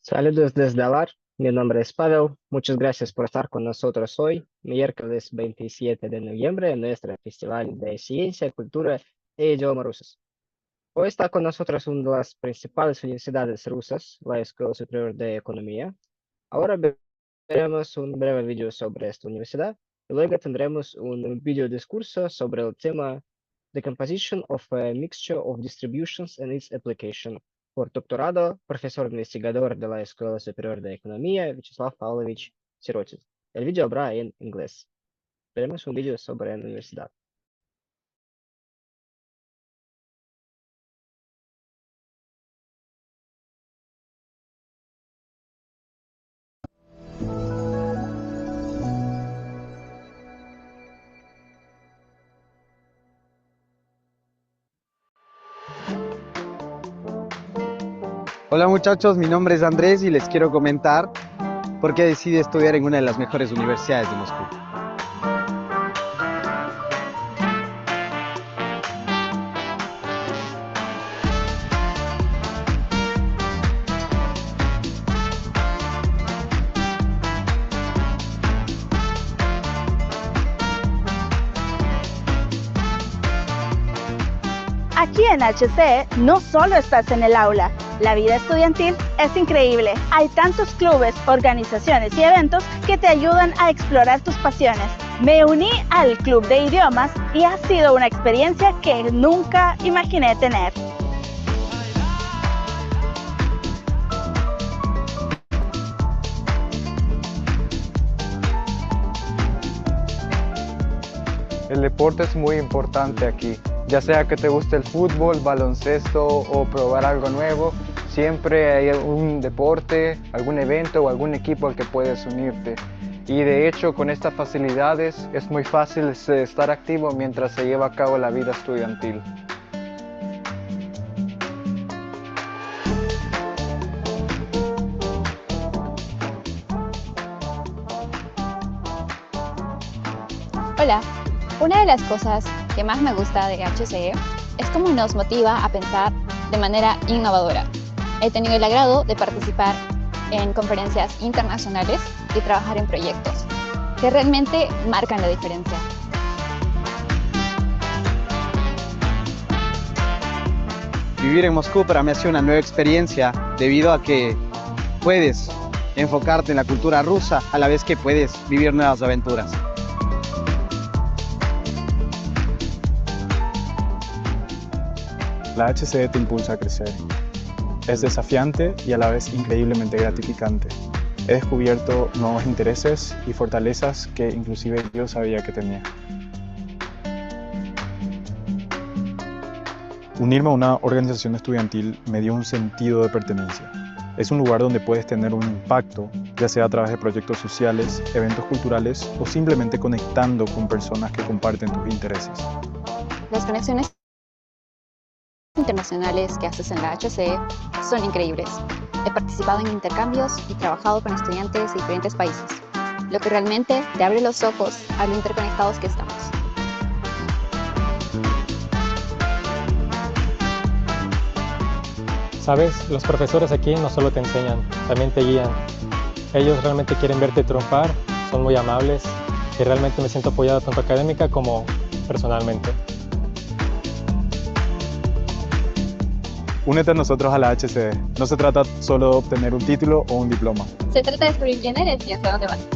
Saludos desde Alar, mi nombre es Pavel. Muchas gracias por estar con nosotros hoy, miércoles 27 de noviembre, en nuestro Festival de Ciencia, Cultura e Idioma Rusos. Hoy está con nosotros una de las principales universidades rusas, la Escuela Superior de Economía. Ahora veremos un breve video sobre esta universidad y luego tendremos un video discurso sobre el tema Decomposition of a Mixture of Distributions and its Application por doctorado, profesor investigador de la Escuela Superior de Economía, Vyacheslav Pavlovich Sirotin. El video habrá en inglés. Veremos un video sobre la universidad. Hola muchachos, mi nombre es Andrés y les quiero comentar por qué decidí estudiar en una de las mejores universidades de Moscú. Aquí en HSE no solo estás en el aula, la vida estudiantil es increíble. Hay tantos clubes, organizaciones y eventos que te ayudan a explorar tus pasiones. Me uní al club de idiomas y ha sido una experiencia que nunca imaginé tener. El deporte es muy importante aquí, ya sea que te guste el fútbol, baloncesto o probar algo nuevo, siempre hay un deporte, algún evento o algún equipo al que puedes unirte. Y de hecho con estas facilidades es muy fácil estar activo mientras se lleva a cabo la vida estudiantil. Hola, una de las cosas que más me gusta de HSE es cómo nos motiva a pensar de manera innovadora. He tenido el agrado de participar en conferencias internacionales y trabajar en proyectos que realmente marcan la diferencia. Vivir en Moscú para mí ha sido una nueva experiencia debido a que puedes enfocarte en la cultura rusa a la vez que puedes vivir nuevas aventuras. La HCE te impulsa a crecer. Es desafiante y a la vez increíblemente gratificante. He descubierto nuevos intereses y fortalezas que inclusive yo sabía que tenía. Unirme a una organización estudiantil me dio un sentido de pertenencia. Es un lugar donde puedes tener un impacto, ya sea a través de proyectos sociales, eventos culturales o simplemente conectando con personas que comparten tus intereses. Las conexiones internacionales que haces en la HSE son increíbles. He participado en intercambios y trabajado con estudiantes de diferentes países, lo que realmente te abre los ojos a lo interconectados que estamos. Sabes, los profesores aquí no solo te enseñan, también te guían. Ellos realmente quieren verte triunfar, son muy amables y realmente me siento apoyado tanto académica como personalmente. Únete a nosotros a la HCE. No se trata solo de obtener un título o un diploma. Se trata de descubrir quién eres y hacia dónde vas.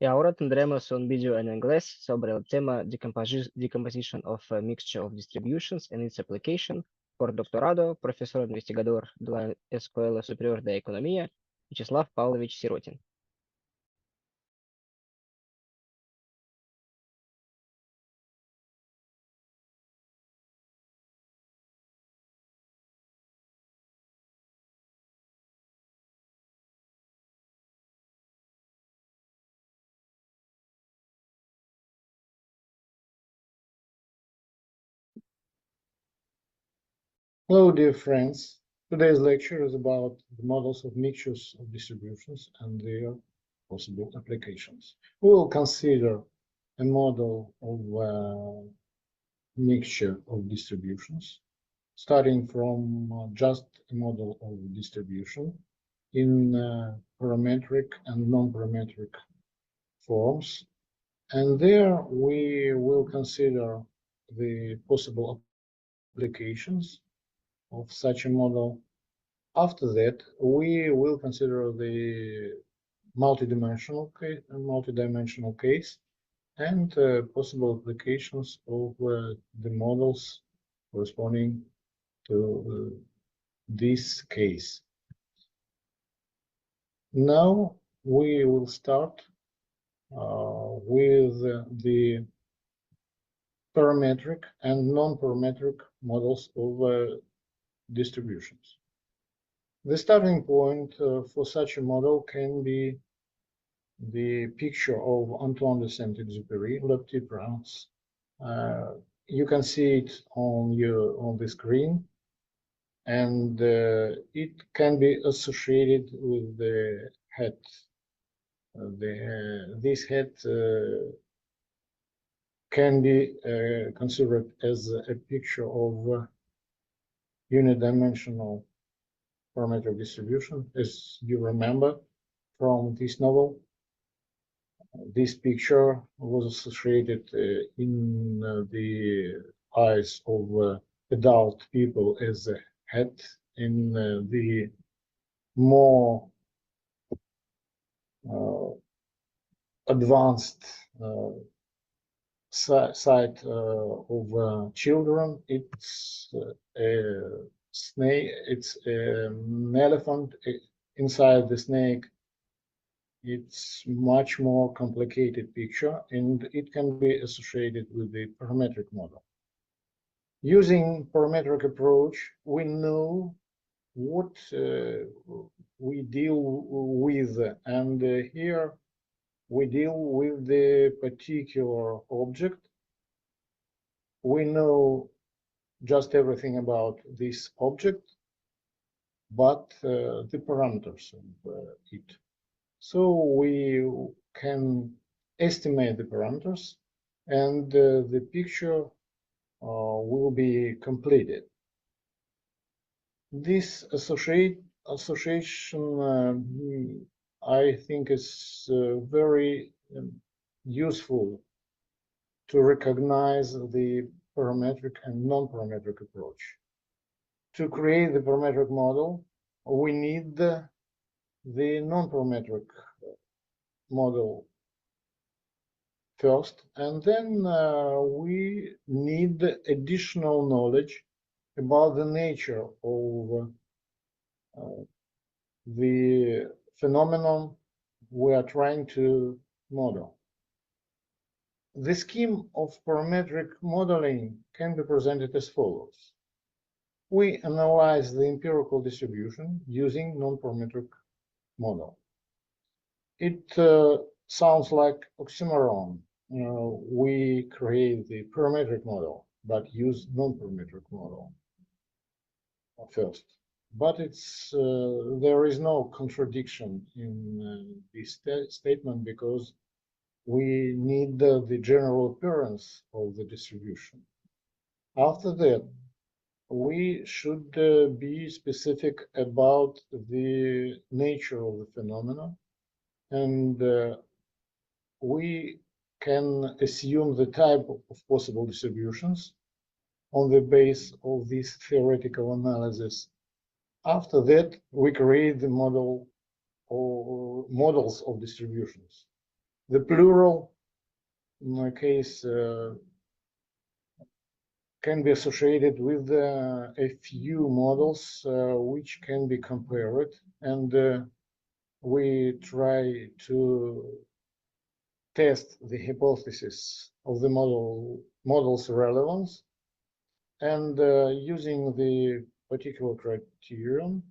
Y ahora tendremos un video en inglés sobre el tema Decomposition of a Mixture of Distributions and its Application por doctorado, profesor investigador de la Escuela Superior de Economía, Vyacheslav Pavlovich Sirotin. Hello, dear friends. Today's lecture is about the models of mixtures of distributions and their possible applications. We will consider a model of mixture of distributions, starting from just a model of distribution in parametric and non-parametric forms. And there we will consider the possible applications of such a model. After that, we will consider the multidimensional case and possible applications of the models corresponding to this case. Now we will start with the parametric and non-parametric models of distributions. The starting point for such a model can be the picture of Antoine de Saint-Exupéry, Le Petit Prince. You can see it on the screen, and it can be associated with the hat. This hat can be considered as a picture of unidimensional parametric distribution. As you remember from this novel, this picture was associated in the eyes of adult people as a hat. In the more advanced side of children, it's a snake. It's an elephant. Inside the snake, it's much more complicated picture, and it can be associated with the parametric model. Using parametric approach, we know what we deal with, and here we deal with the particular object. We know just everything about this object, but the parameters of it. So we can estimate the parameters, and the picture will be completed. This association, I think, is very useful to recognize the parametric and non-parametric approach. To create the parametric model, we need the non-parametric model first, and then we need additional knowledge about the nature of the phenomenon we are trying to model. The scheme of parametric modeling can be presented as follows. We analyze the empirical distribution using non-parametric model. It sounds like oxymoron. We create the parametric model, but use non-parametric model first. But it's there is no contradiction in this statement, because we need the general appearance of the distribution. After that, we should be specific about the nature of the phenomena, and we can assume the type of possible distributions on the base of this theoretical analysis. After that, we create the model or models of distributions. The plural, in my case, can be associated with a few models which can be compared, and we try to test the hypothesis of the model's relevance, and using the particular criterion,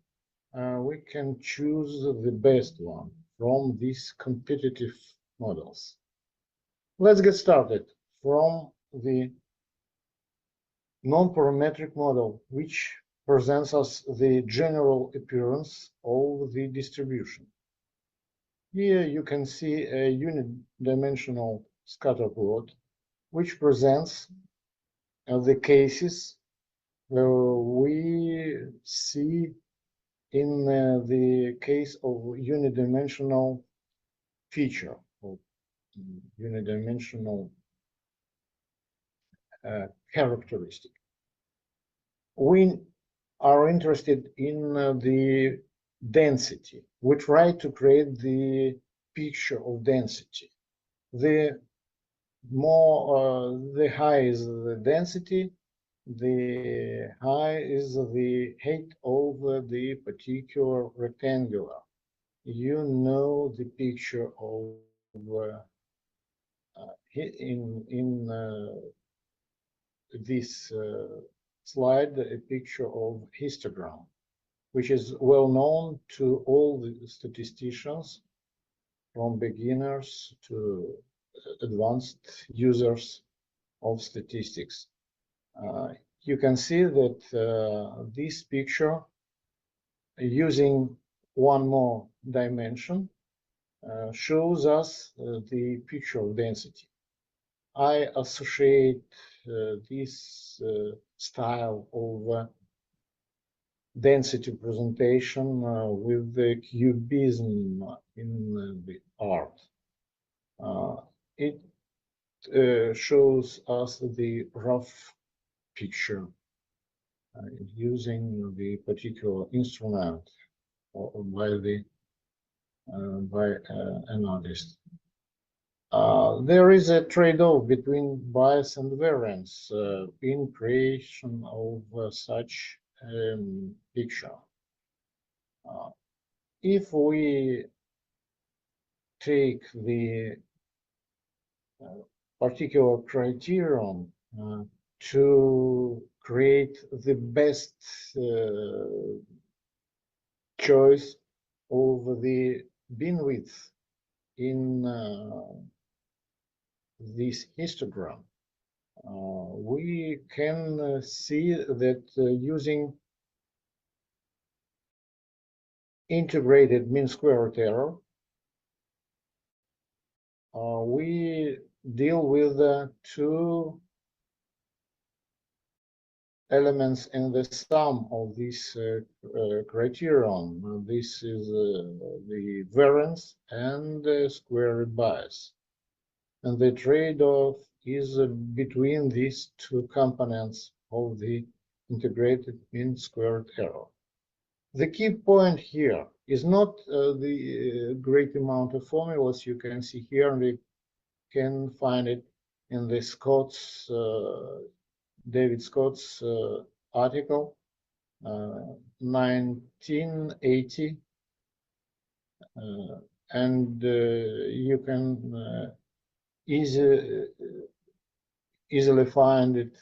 we can choose the best one from these competitive models. Let's get started from the non-parametric model, which presents us the general appearance of the distribution. Here you can see a unidimensional scatter plot, which presents the cases we see in the case of unidimensional feature, or unidimensional characteristic. We are interested in the density. We try to create the picture of density. The more, the higher is the density, the higher is the height of the particular rectangular. You know the picture of in this slide, a picture of histogram, which is well known to all the statisticians, from beginners to advanced users of statistics. You can see that this picture, using one more dimension, shows us the picture of density. I associate this style of density presentation with the cubism in the art. It shows us the rough picture using the particular instrument by an artist. There is a trade-off between bias and variance in creation of such picture. If we take the particular criterion to create the best choice of the bin width in this histogram, we can see that using integrated mean squared error, we deal with two elements in the sum of this criterion. This is the variance and the square root bias. And the trade-off is between these two components of the integrated mean squared error. The key point here is not the great amount of formulas you can see here, and we can find it in the David Scott's article, 1980, and you can easily find it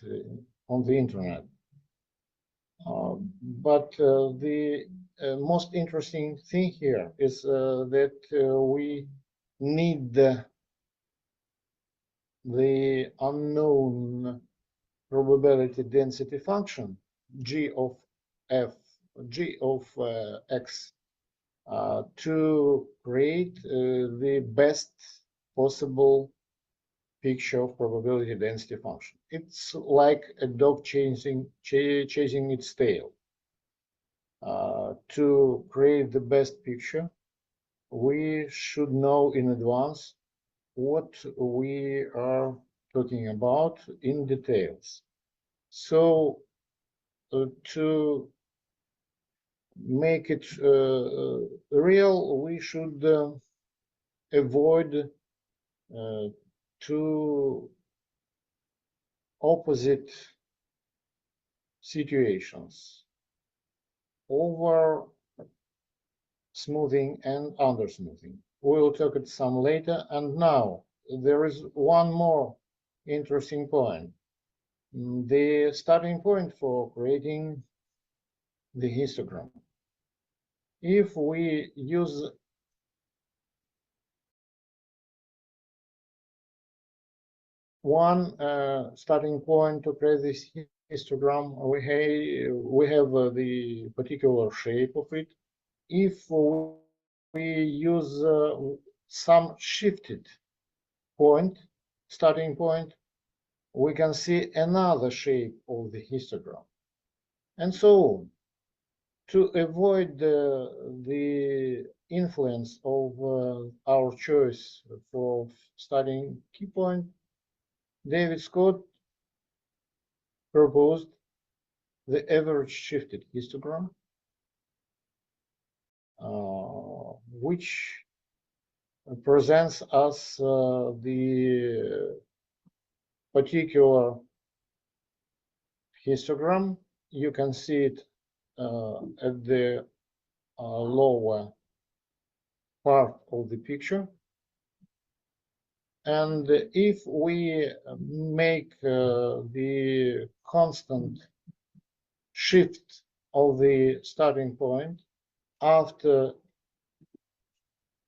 on the internet. But the most interesting thing here is that we need the unknown probability density function g of x to create the best possible picture of probability density function. It's like a dog chasing its tail. To create the best picture, we should know in advance what we are talking about in details. So to make it real, we should avoid two opposite situations: over smoothing and under smoothing. We'll talk at some later. And now there is one more interesting point. The starting point for creating the histogram. If we use one starting point to create this histogram. We have the particular shape of it. If we use some shifted point, starting point, we can see another shape of the histogram, and so on. To avoid the influence of our choice for starting key point, David Scott proposed the average shifted histogram, which presents us the particular histogram. You can see it at the lower part of the picture. And if we make the constant shift of the starting point after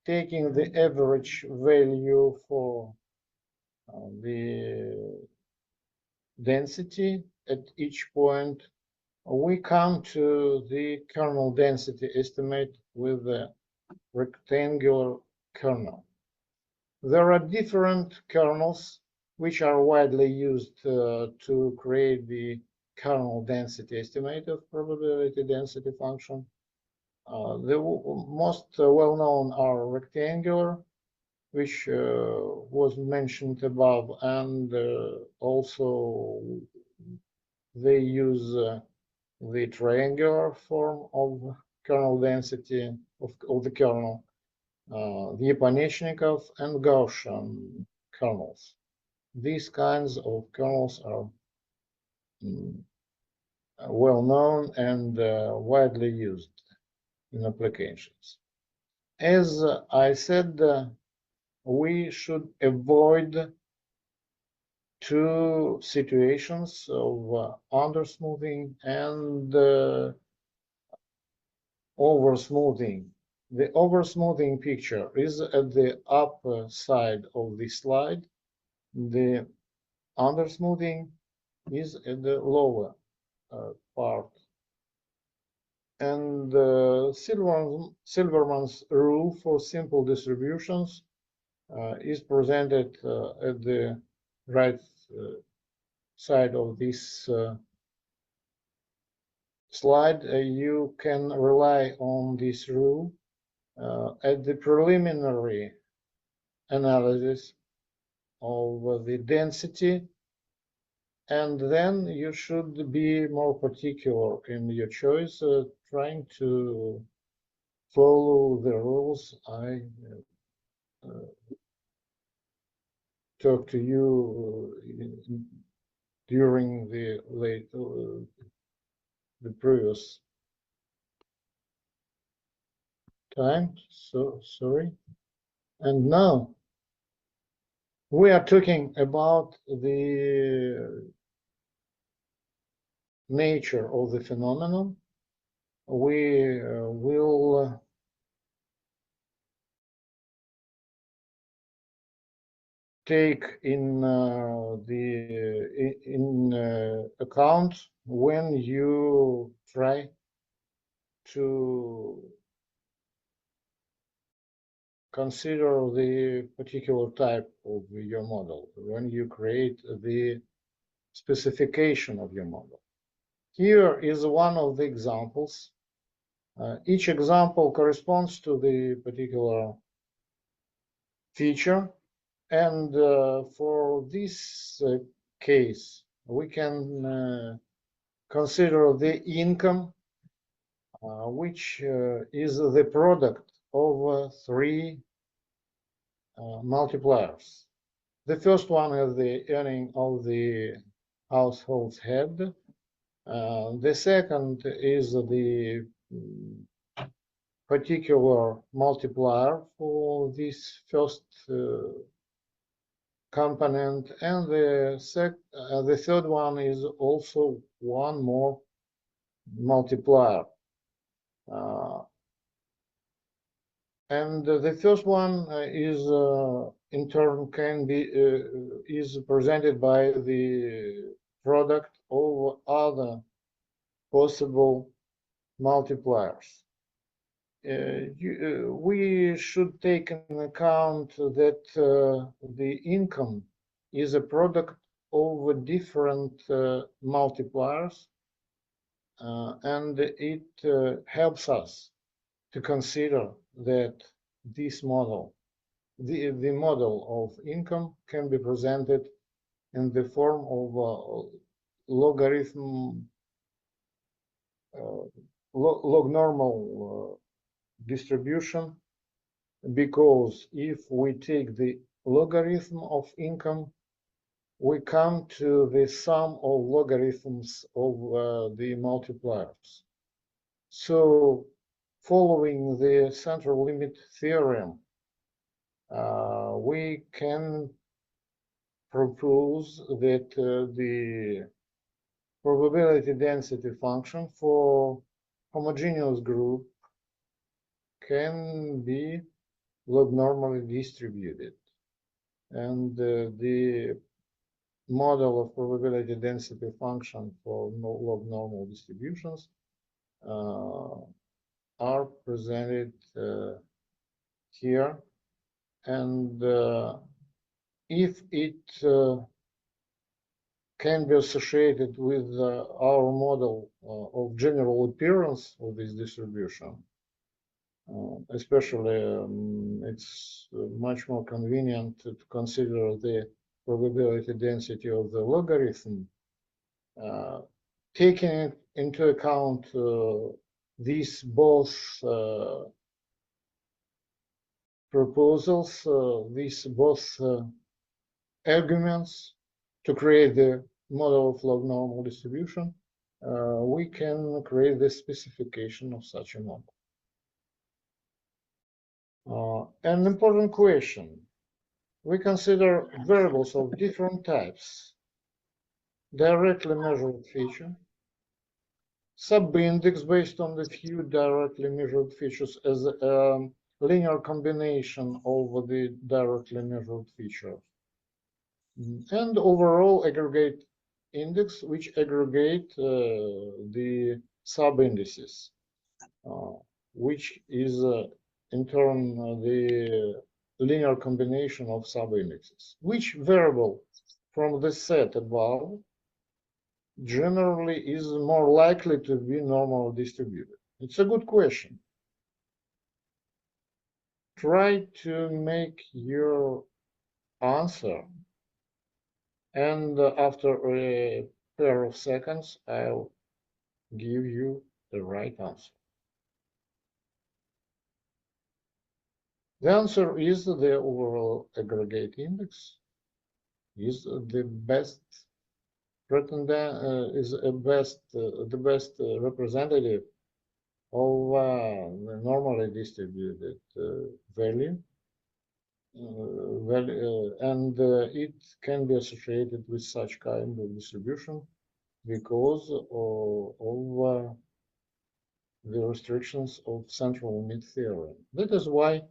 taking the average value for the density at each point, we come to the kernel density estimate with the rectangular kernel. There are different kernels which are widely used to create the kernel density estimate of probability density function. The most well-known are rectangular, which was mentioned above, and also they use the triangular form of kernel density of the kernel, the Epanyshnikov and Gaussian kernels. These kinds of kernels are well known and widely used in applications. As I said, we should avoid two situations of undersmoothing and oversmoothing. The oversmoothing picture is at the upper side of the slide. The undersmoothing is at the lower part. And Silverman's rule for simple distributions is presented at the right side of this slide. You can rely on this rule at the preliminary analysis of the density, and then you should be more particular in your choice, trying to follow the rules I talked to you during the previous time. So sorry. And now we are talking about the nature of the phenomenon. We will take in account when you try to consider the particular type of your model, when you create the specification of your model. Here is one of the examples. Each example corresponds to the particular feature, and for this case, we can consider the income, which is the product of three multipliers. The first one is the earning of the household's head. The second is the particular multiplier for this first component, and the third one is also one more multiplier. And the first one is in turn can be is presented by the product of other possible multipliers. We should take into account that the income is a product of different multipliers, and it helps us to consider that this model, the model of income, can be presented in the form of logarithm, log normal distribution, because if we take the logarithm of income, we come to the sum of logarithms of the multipliers. So, following the central limit theorem, we can propose that the probability density function for homogeneous group can be log normally distributed, and the model of probability density function for log normal distributions are presented here, and if it can be associated with our model of general appearance of this distribution, especially it's much more convenient to consider the probability density of the logarithm, taking into account these both proposals, these both arguments to create the model of log normal distribution, we can create the specification of such a model. An important question: we consider variables of different types: directly measured feature, subindex based on the few directly measured features as a linear combination of the directly measured features, and overall aggregate index, which aggregate the subindices, which is in turn the linear combination of subindexes. Which variable from the set above generally is more likely to be normally distributed? It's a good question. Try to make your answer, and after a pair of seconds, I'll give you the right answer. The answer is the overall aggregate index is the best the best representative of the normally distributed value, and it can be associated with such kind of distribution because of the restrictions of central limit theorem. That is why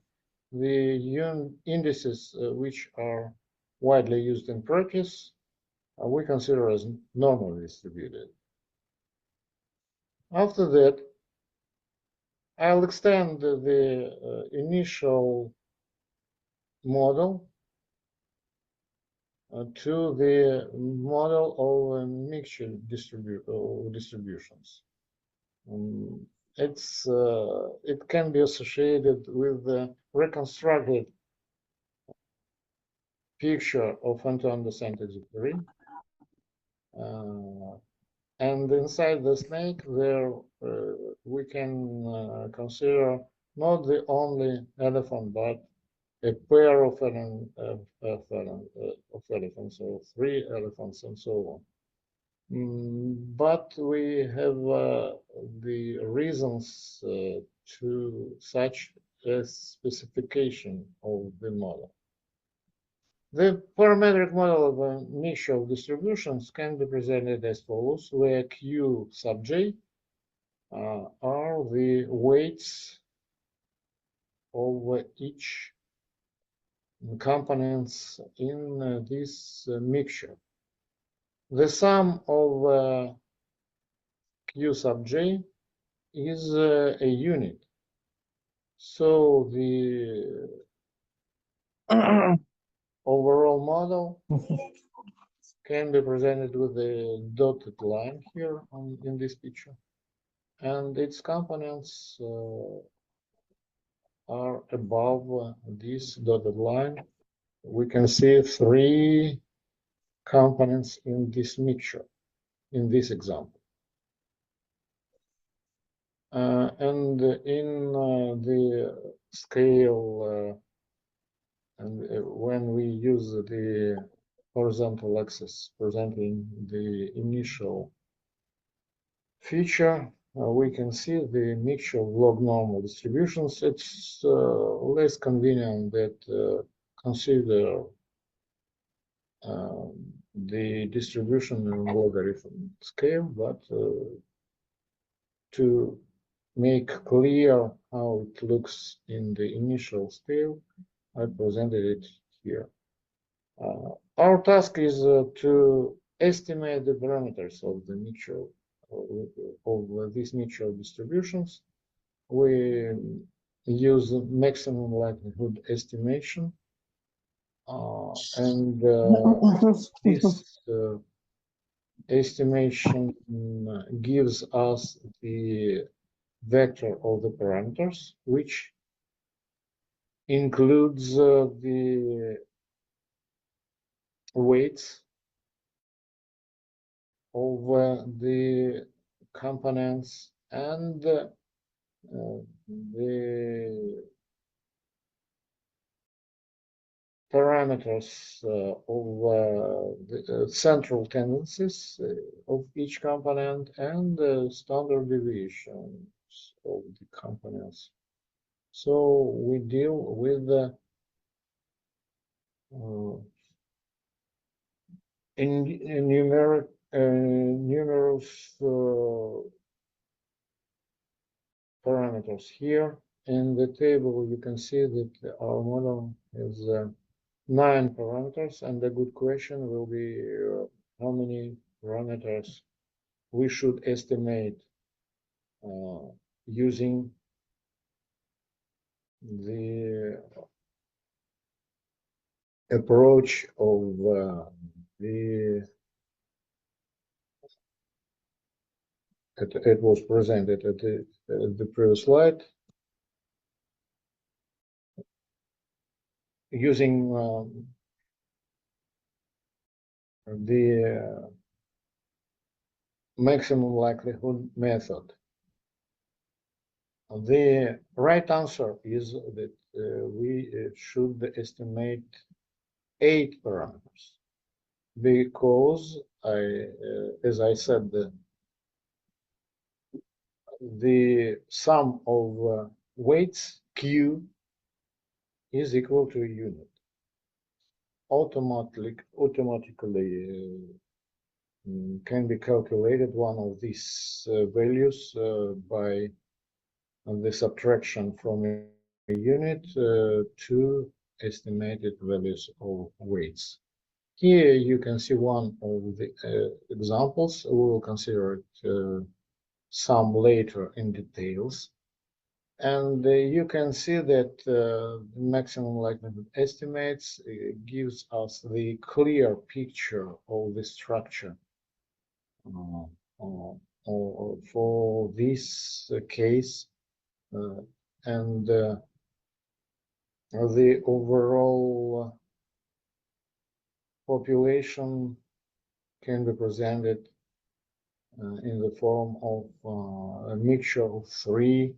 the indices which are widely used in practice we consider as normally distributed. After that, I'll extend the initial model to the model of mixture distributions. It can be associated with the reconstructed picture of end-to-end descent exit-free, and inside the snake there we can consider not the only elephant but a pair of elephants, or 3 elephants, and so on. But we have the reasons to such a specification of the model. The parametric model of a mixture of distributions can be presented as follows, where Q sub j are the weights of each components in this mixture. The sum of Q sub j is a unit. So the overall model can be presented with a dotted line here in this picture. And its components are above this dotted line. We can see 3 components in this mixture, in this example. And in the scale, and when we use the horizontal axis presenting the initial feature, we can see the mixture of log normal distributions. It's less convenient that consider the distribution in logarithm scale, but to make clear how it looks in the initial scale, I presented it here. Our task is to estimate the parameters of the mixture of these mixture distributions. We use maximum likelihood estimation, and this estimation gives us the vector of the parameters, which includes the weights of the components and the parameters of the central tendencies of each component and the standard deviations of the components. So we deal with numerous parameters here. In the table, you can see that our model has 9 parameters, and the good question will be how many parameters we should estimate using the approach of it was presented at the previous slide, using the maximum likelihood method. The right answer is that we should estimate 8 parameters, because as I said, the sum of weights Q is equal to a unit. Automatically can be calculated one of these values by the subtraction from a unit to estimated values of weights. Here you can see one of the examples. We will consider it some later in details. And you can see that maximum likelihood estimates gives us the clear picture of the structure for this case, and the overall population can be presented in the form of a mixture of 3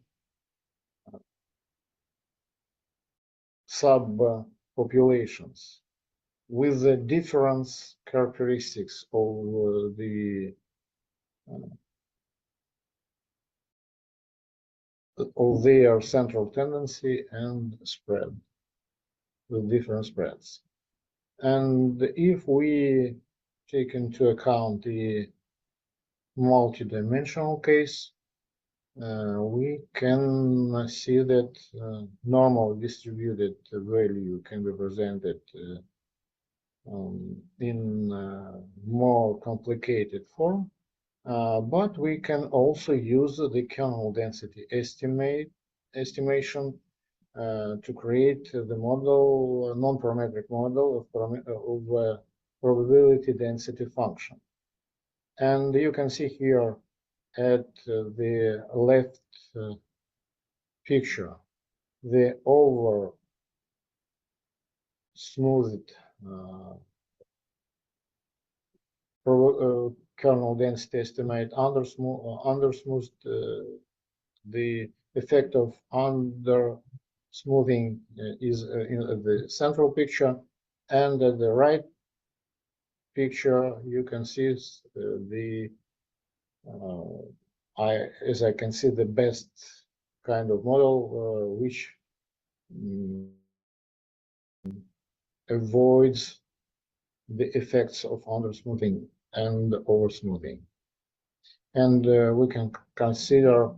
sub-populations with the different characteristics of their central tendency and spread, with different spreads. And if we take into account the multi-dimensional case, we can see that normal distributed value can be presented in more complicated form, but we can also use the kernel density estimation to create the model, non-parametric model of probability density function. And you can see here at the left picture, the over smoothed kernel density estimate, under smoothed the effect of under smoothing is in the central picture, and at the right picture you can see the as I can see the best kind of model which avoids the effects of under smoothing and over smoothing. And we can consider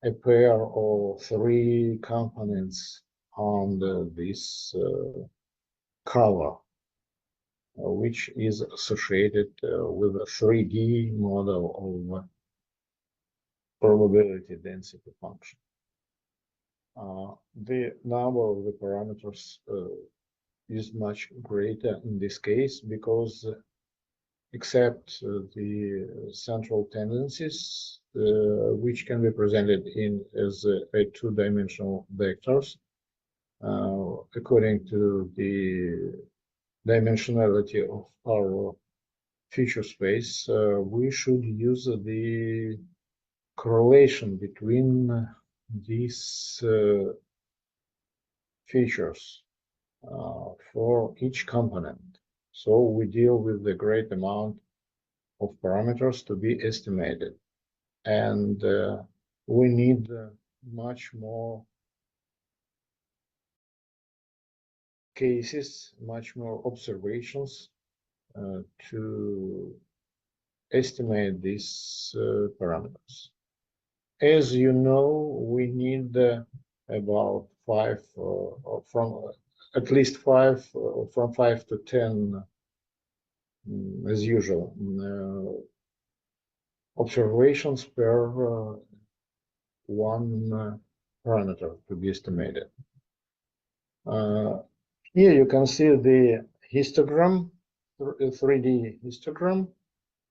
a pair of three components on this cover, which is associated with a 3D model of probability density function. The number of the parameters is much greater in this case because except the central tendencies, which can be presented as a two-dimensional vectors, according to the dimensionality of our feature space, we should use the correlation between these features for each component. So we deal with the great amount of parameters to be estimated, and we need much more cases, much more observations to estimate these parameters. As you know, we need about five from at least five, from 5 to 10, as usual, observations per one parameter to be estimated. Here you can see the histogram, 3D histogram,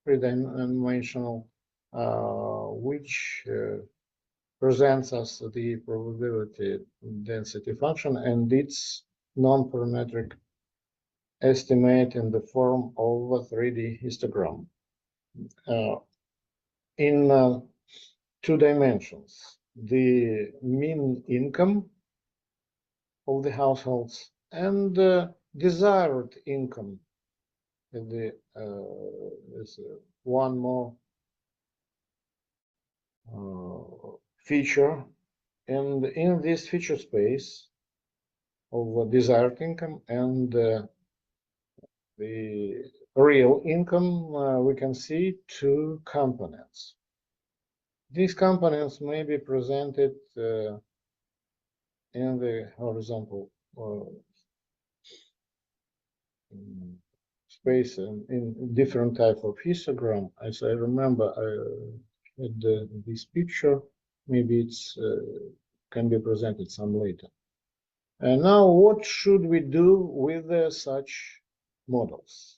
three-dimensional, which presents us the probability density function and its non-parametric estimate in the form of a 3D histogram in 2 dimensions: the mean income of the households and the desired income. The is one more feature, and in this feature space of desired income and the real income, we can see 2 components. These components may be presented in the horizontal space in different type of histogram. As I remember, I had this picture. Maybe it's can be presented some later. And now, what should we do with such models?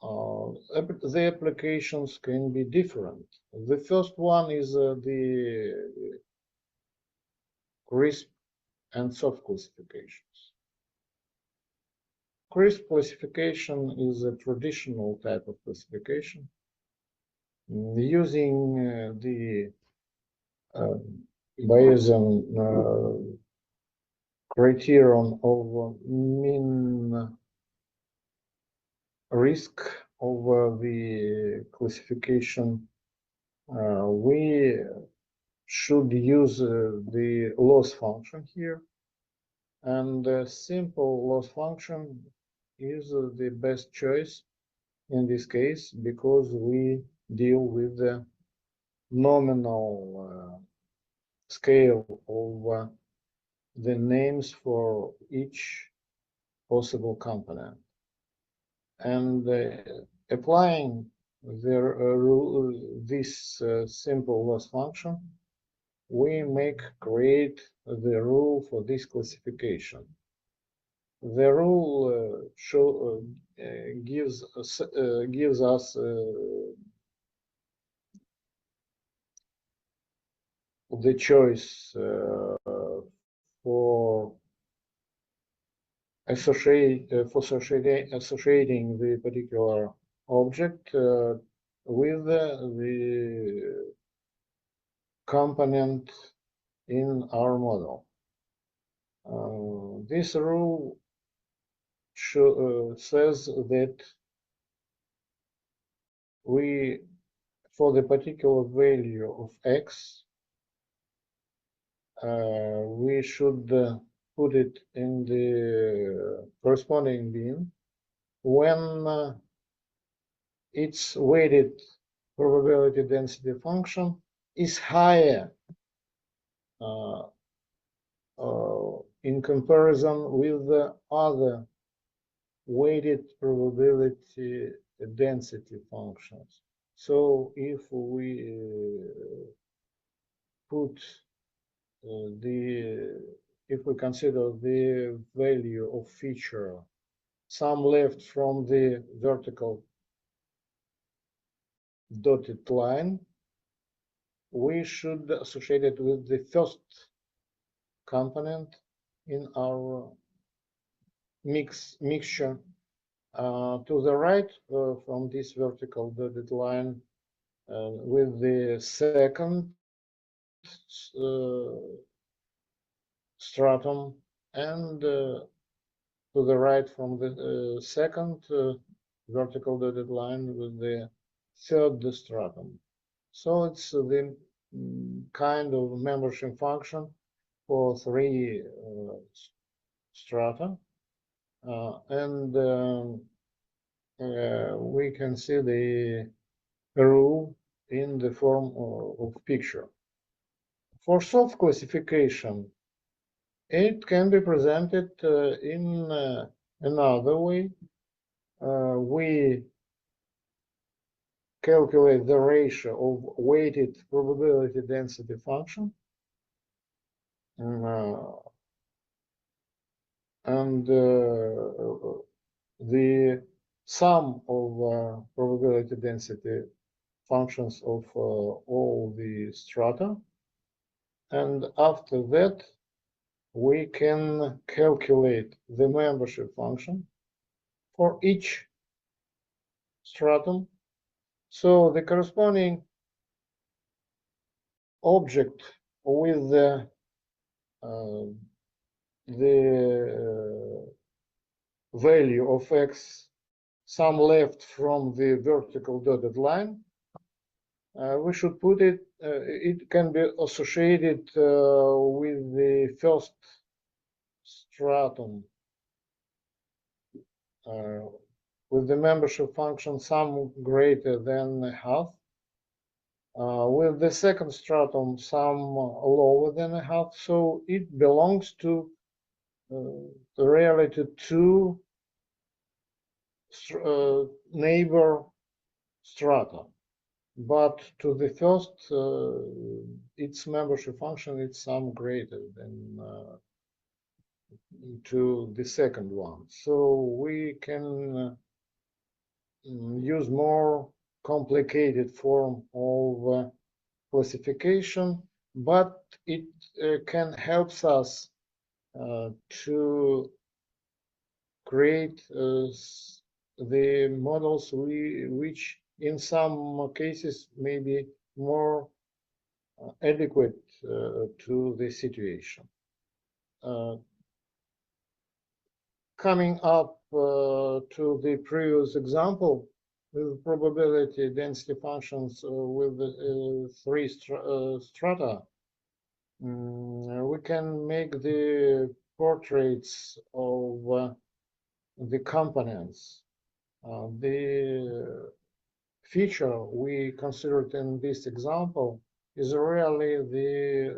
The applications can be different. The first one is the crisp and soft classifications. Crisp classification is a traditional type of classification using the Bayesian criterion of mean risk of the classification. We should use the loss function here, and a simple loss function is the best choice in this case because we deal with the nominal scale of the names for each possible component. And applying this simple loss function, we create the rule for this classification. The rule gives us the choice for associating the particular object with the component in our model. This rule says that for the particular value of x, we should put it in the corresponding bin when its weighted probability density function is higher in comparison with the other weighted probability density functions. So if we if we consider the value of feature sum left from the vertical dotted line, we should associate it with the first component in our mixture to the right from this vertical dotted line with the second stratum, and to the right from the second vertical dotted line with the third stratum. So it's the kind of membership function for three strata, and we can see the rule in the form of picture. For soft classification, it can be presented in another way. We calculate the ratio of weighted probability density function and the sum of probability density functions of all the strata, and after that we can calculate the membership function for each stratum. So the corresponding object with the value of x sum left from the vertical dotted line, we should put it, it can be associated with the first stratum with the membership function sum greater than half, with the second stratum sum lower than a half, so it belongs to really to two neighbor strata, but to the first its membership function is sum greater than to the second one. So we can use more complicated form of classification, but it can help us to create the models which in some cases may be more adequate to the situation. Coming up to the previous example with probability density functions with three strata, we can make the portraits of the components. The feature we considered in this example is really the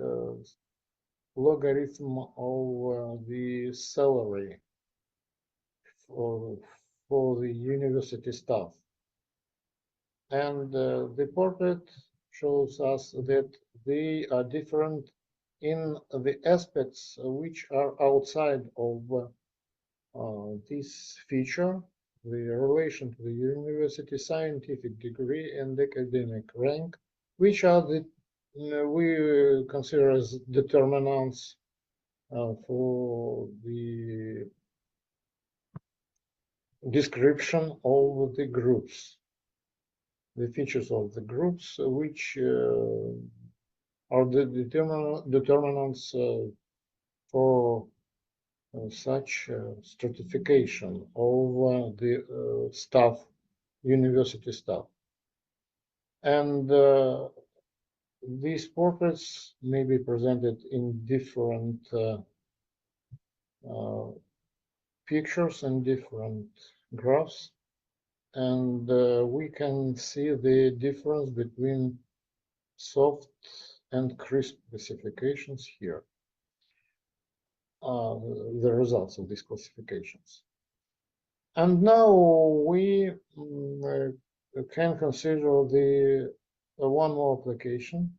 logarithm of the salary for the university staff. And the portrait shows us that they are different in the aspects which are outside of this feature, the relation to the university scientific degree and academic rank, which are the we consider as determinants for the description of the groups, the features of the groups, which are the determinants for such stratification of the staff, university staff. And these portraits may be presented in different pictures and different graphs. And we can see the difference between soft and crisp classifications here. The results of these classifications. And now we can consider the one more application,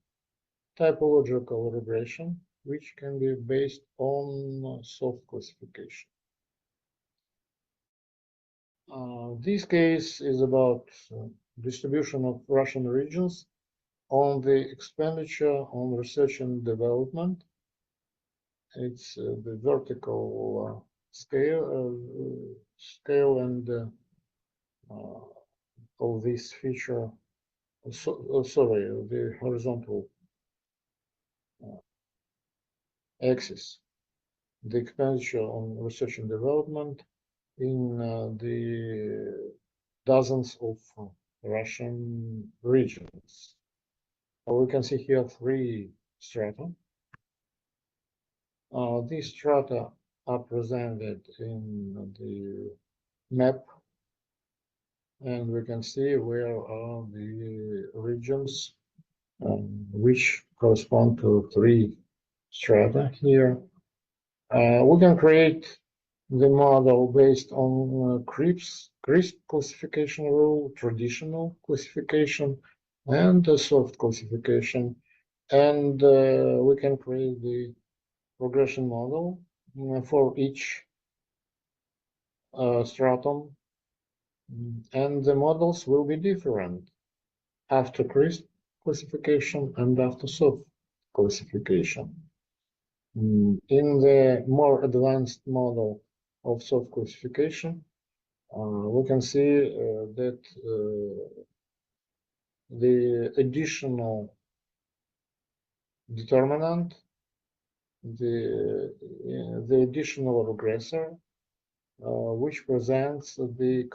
typological regression, which can be based on soft classification. This case is about distribution of Russian regions on the expenditure on research and development. It's the vertical scale and of this feature. Sorry, the horizontal axis, the expenditure on research and development in the dozens of Russian regions. We can see here three strata. These strata are presented in the map, and we can see where are the regions which correspond to three strata here. We can create the model based on crisp classification rule, traditional classification, and soft classification. And we can create the regression model for each stratum, and the models will be different after crisp classification and after soft classification. In the more advanced model of soft classification, we can see that the additional determinant, the additional regressor, which presents the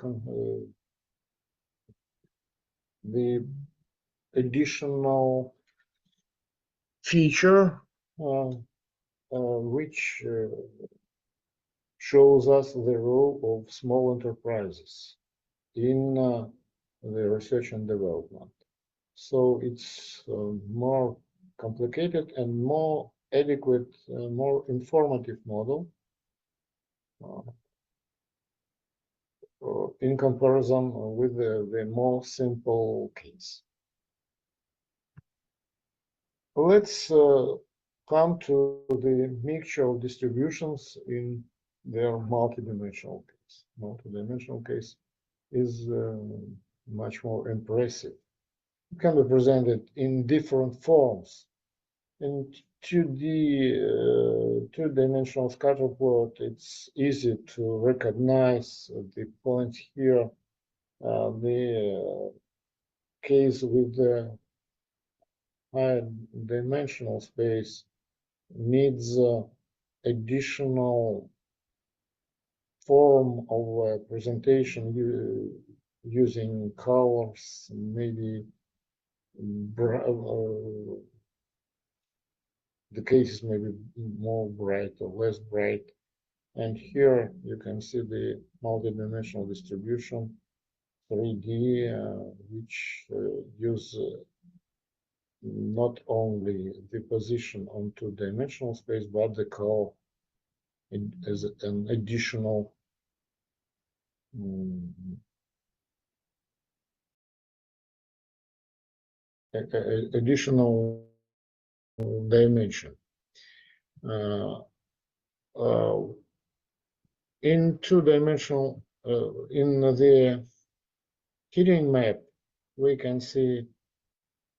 additional feature which shows us the role of small enterprises in the research and development. So it's more complicated and more adequate, more informative model in comparison with the more simple case. Let's come to the mixture of distributions in their multidimensional case. Multidimensional case is much more impressive. It can be presented in different forms. In 2D-dimensional scatter plot, it's easy to recognize the points here. The case with the high dimensional space needs additional form of presentation using colors, maybe the cases may be more bright or less bright. And here you can see the multidimensional distribution 3D, which use not only the position on two-dimensional space, but the call as an additional additional dimension. In two-dimensional, in the heating map, we can see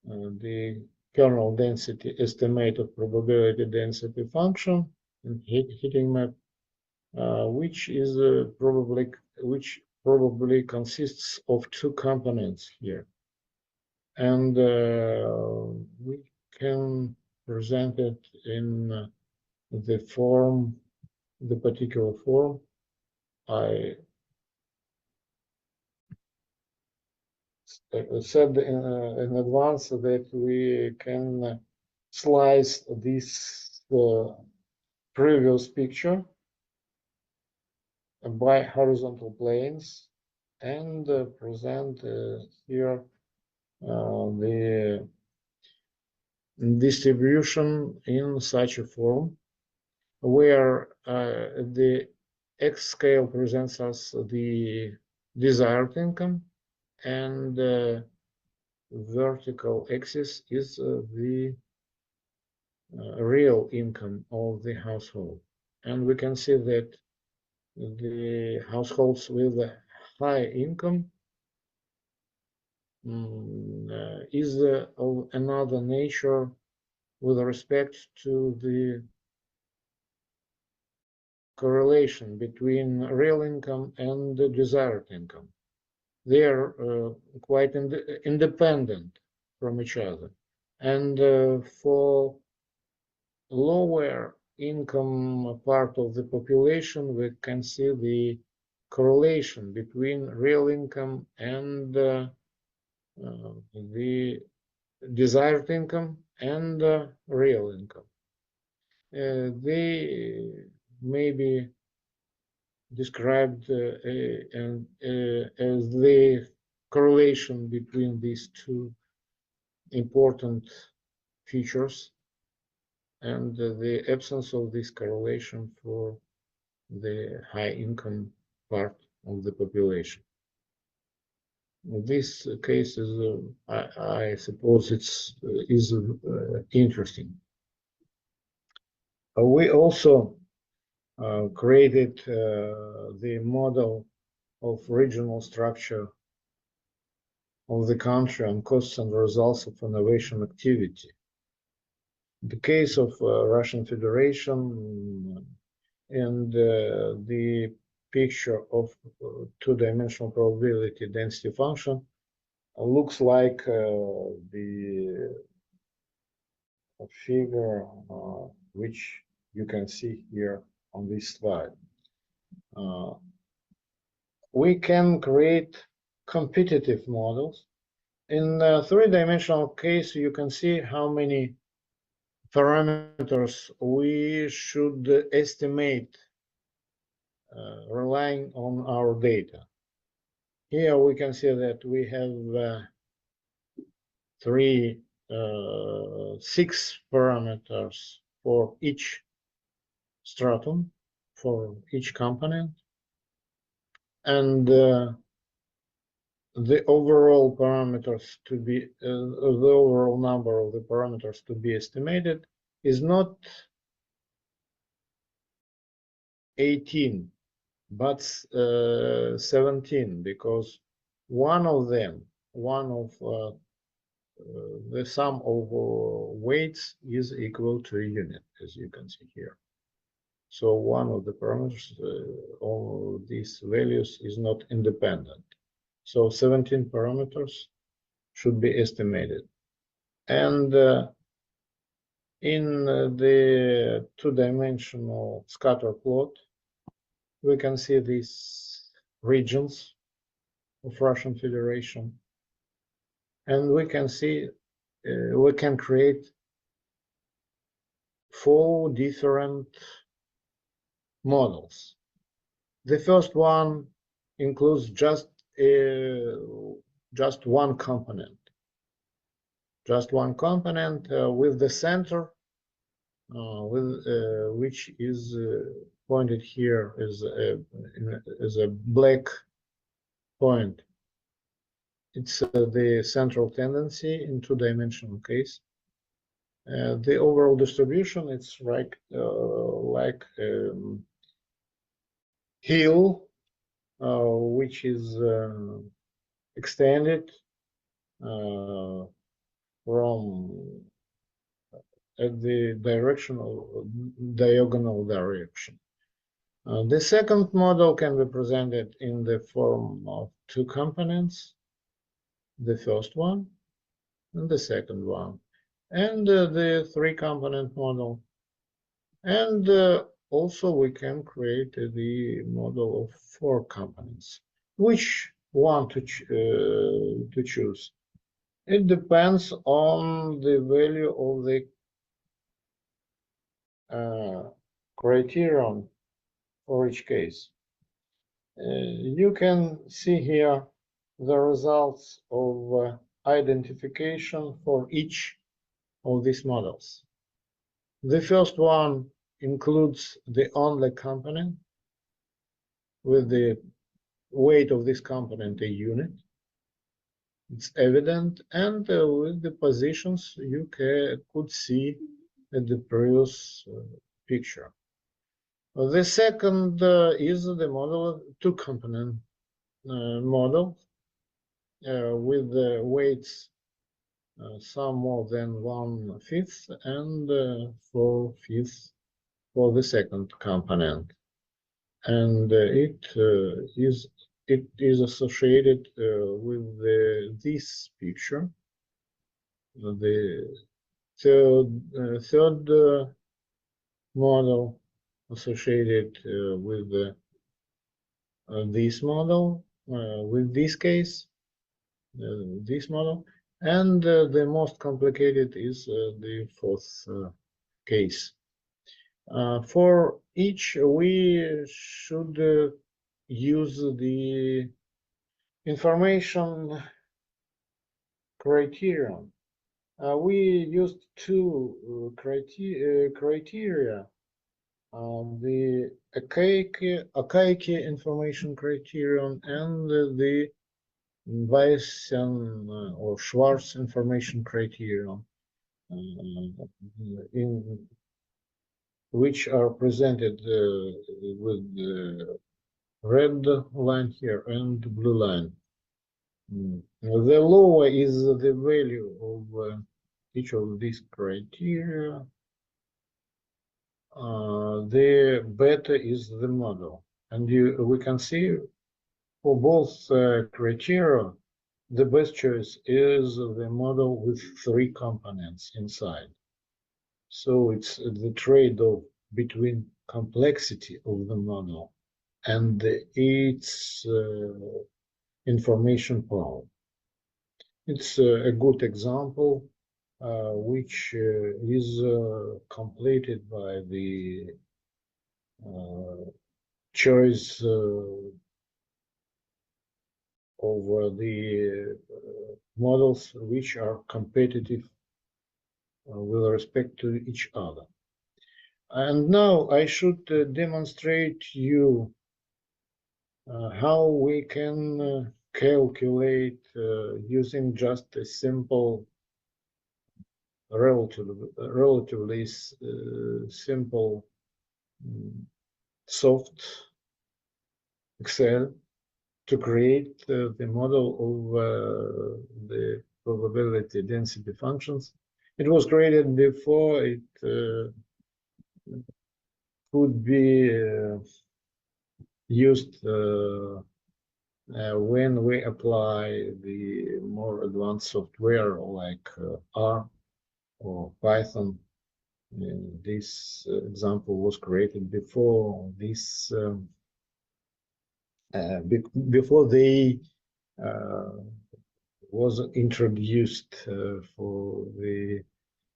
the kernel density estimate of probability density function in heating map, which probably consists of two components here, and we can present it in the particular form. I said in advance that we can slice this previous picture by horizontal planes and present here the distribution in such a form where the x scale presents us the desired income, and vertical axis is the real income of the household. And we can see that the households with a high income is of another nature with respect to the correlation between real income and the desired income. They are quite independent from each other. And for lower income part of the population, we can see the correlation between real income and the desired income and real income. They may be described as the correlation between these two important features and the absence of this correlation for the high income part of the population. This case is, I suppose, is interesting. We also created the model of regional structure of the country on costs and results of innovation activity. In the case of Russian Federation, and the picture of two-dimensional probability density function looks like the figure which you can see here on this slide. We can create competitive models. In a three-dimensional case, you can see how many parameters we should estimate relying on our data. Here we can see that we have 6 parameters for each stratum, for each component, and the overall parameters to be the overall number of the parameters to be estimated is not 18 but 17, because one of the sum of weights is equal to a unit, as you can see here. So one of the parameters of these values is not independent. So 17 parameters should be estimated. And in the two-dimensional scatter plot, we can see these regions of Russian Federation. And we can see, we can create 4 different models. The first one includes just just one component. Just one component with the center, which is pointed here as a black point. It's the central tendency in two-dimensional case. The overall distribution, it's like hill, which is extended from at the diagonal direction. The second model can be presented in the form of two components, the first one and the second one, and the three-component model. And also we can create the model of four components. Which one to choose? It depends on the value of the criterion for each case. You can see here the results of identification for each of these models. The first one includes the only component with the weight of this component a unit. It's evident, and with the positions you could see at the previous picture. The second is the model two-component model with the weights some more than 1/5 and 4/5 for the second component, and it is associated with this picture. The third model associated with this model, with this case, this model, and the most complicated is the fourth case. For each, we should use the information criterion. We used two criteria, the Akaike information criterion and the Bayesian or Schwarz information criterion, in which are presented with the red line here and blue line. The lower is the value of each of these criteria, the better is the model. And we can see for both criteria, the best choice is the model with three components inside. So it's the trade-off between complexity of the model and its information power. It's a good example which is completed by the choice of the models which are competitive with respect to each other. And now I should demonstrate you how we can calculate using just a simple, relatively simple soft Excel to create the model of the probability density functions. It was created before it could be used when we apply the more advanced software like R or Python. This example was created before this, before they was introduced for the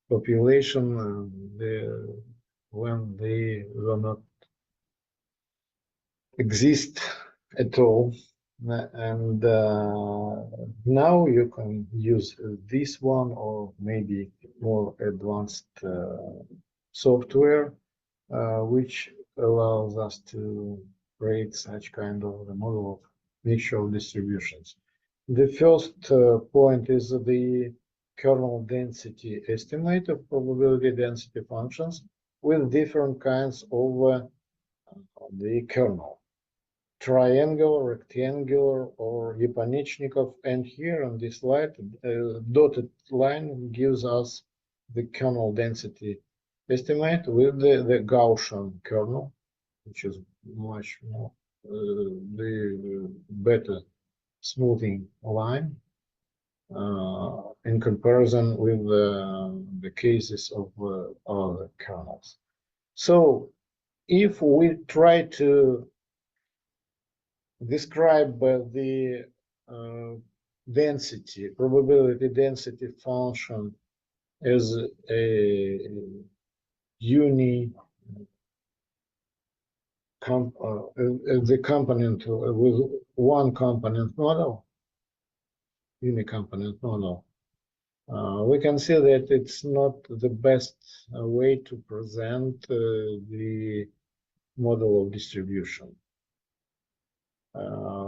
population, when they will not exist at all. And now you can use this one or maybe more advanced software, which allows us to create such kind of a model of mixture of distributions. The first point is the kernel density estimate of probability density functions with different kinds of the kernel. Triangular, rectangular, or Yaponichnikov, and here on this slide, dotted line gives us the kernel density estimate with the Gaussian kernel, which is much more the better smoothing line in comparison with the cases of other kernels. So if we try to describe the density, probability density function as a the component with one component model, uni-component model, we can see that it's not the best way to present the model of distribution.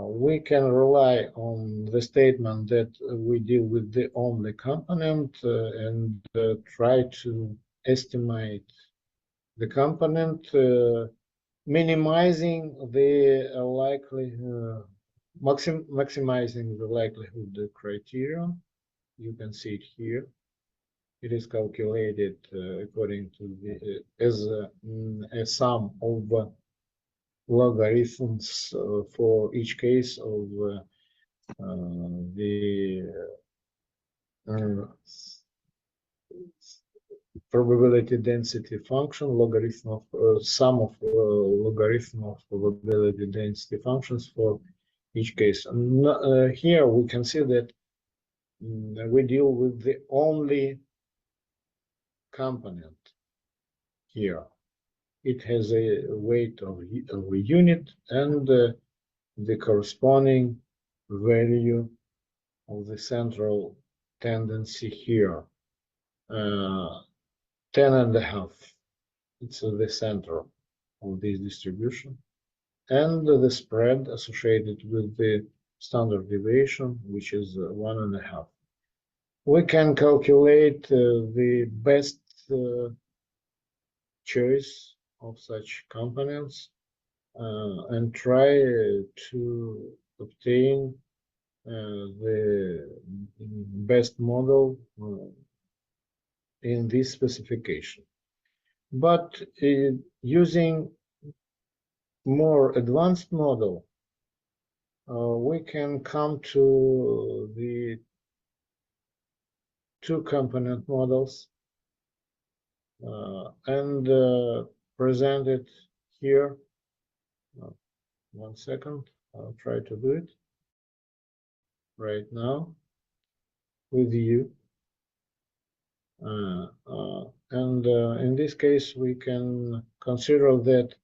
We can rely on the statement that we deal with the only component and try to estimate the component, minimizing the maximizing the likelihood criterion. You can see it here. It is calculated according to the as a sum of logarithms for each case of the probability density function, logarithm of sum of logarithm of probability density functions for each case. And, here we can see that we deal with the only component here. It has a weight of a unit and the corresponding value of the central tendency here, 10.5. It's the center of this distribution, and the spread associated with the standard deviation, which is 1.5. We can calculate the best choice of such components and try to obtain the best model in this specification. But using more advanced model, we can come to the two-component models and present it here. 1 second, I'll try to do it right now with you. And in this case, we can consider that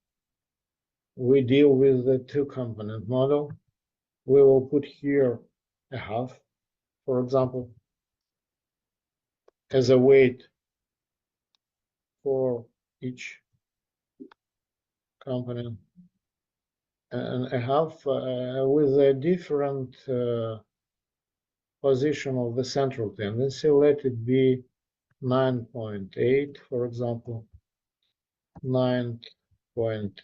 we deal with the two-component model. We will put here a half, for example, as a weight for each component, and a half with a different position of the central tendency. Let it be 9.8, for example, 9 point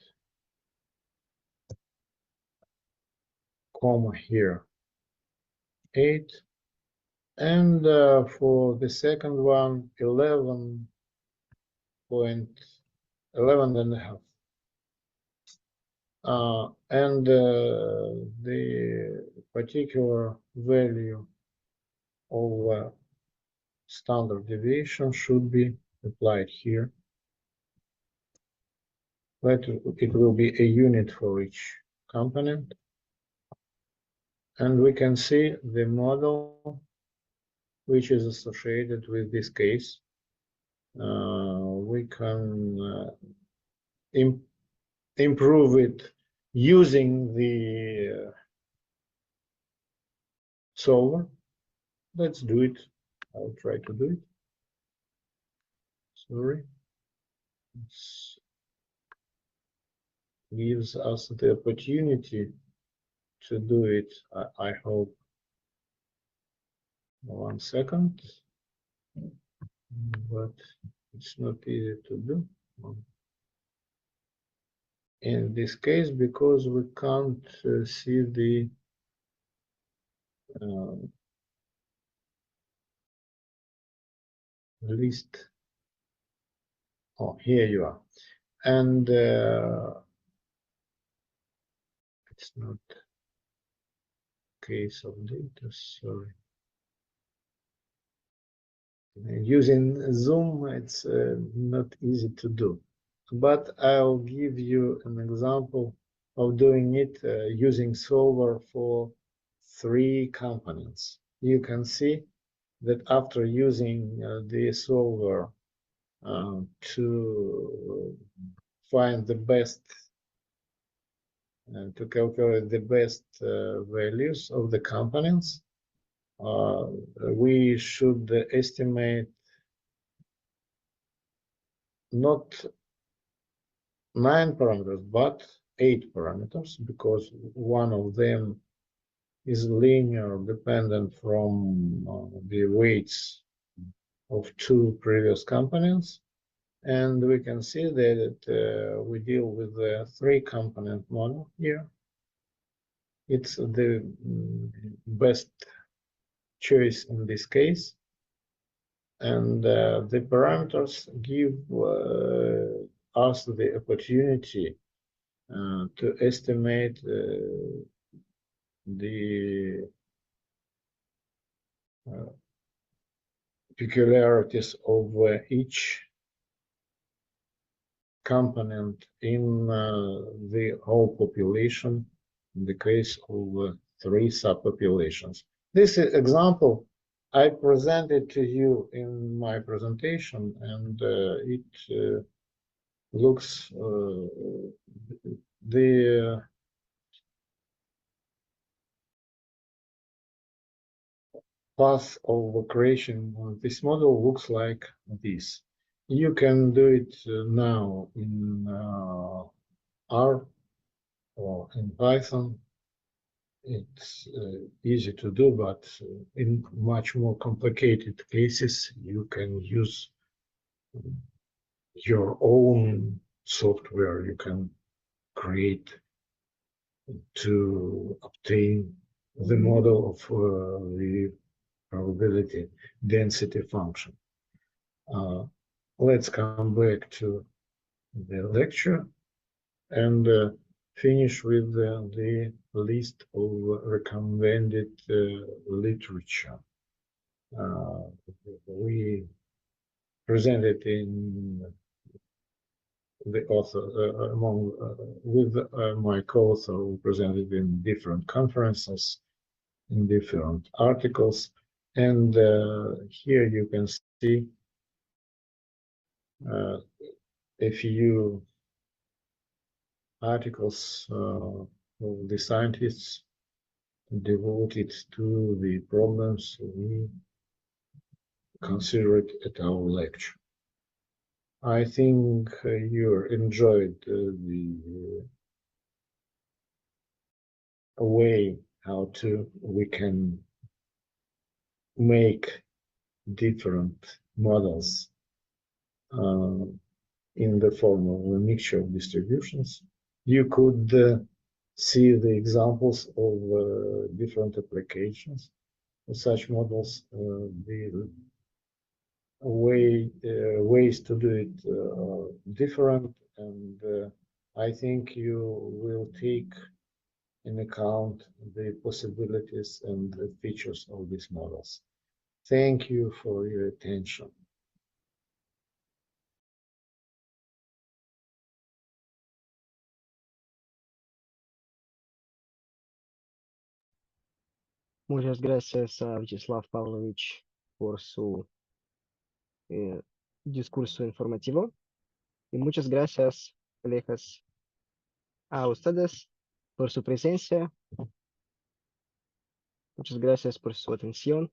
comma here 8, and for the second one 11.5. And the particular value of standard deviation should be applied here. But it will be a unit for each component. And we can see the model which is associated with this case. We can improve it using the solver. Let's do it. I'll try to do it. Sorry. It gives us the opportunity to do it, I hope. 1 second. But it's not easy to do in this case because we can't see the list. Oh, here you are. And it's not case of data, sorry. Using Zoom, it's not easy to do. But I'll give you an example of doing it using solver for 3 components. You can see that after using the solver to find the best, to calculate the best values of the components, we should estimate not 9 parameters, but 8 parameters, because one of them is linear dependent from the weights of 2 previous components. And we can see that we deal with the 3-component model here. It's the best choice in this case. And the parameters give us the opportunity to estimate the peculiarities of each component in the whole population, in the case of 3 subpopulations. This example I presented to you in my presentation, and it looks the path of creation of this model looks like this. You can do it now in R or in Python. It's easy to do, but in much more complicated cases, you can use your own software you can create to obtain the model of the probability density function. Let's come back to the lecture and finish with the list of recommended literature. We presented in the author with my co-author, we presented in different conferences, in different articles, and here you can see a few articles of the scientists devoted to the problems we considered at our lecture. I think you enjoyed the way how we can make different models in the form of a mixture of distributions. You could see the examples of different applications of such models, the ways to do it different, and I think you will take in account the possibilities and the features of these models. Thank you for your attention. Muchas gracias a Vyacheslav Pavlovich por su discurso informativo. Y muchas gracias, colegas, a ustedes por su presencia Muchas gracias por su atención.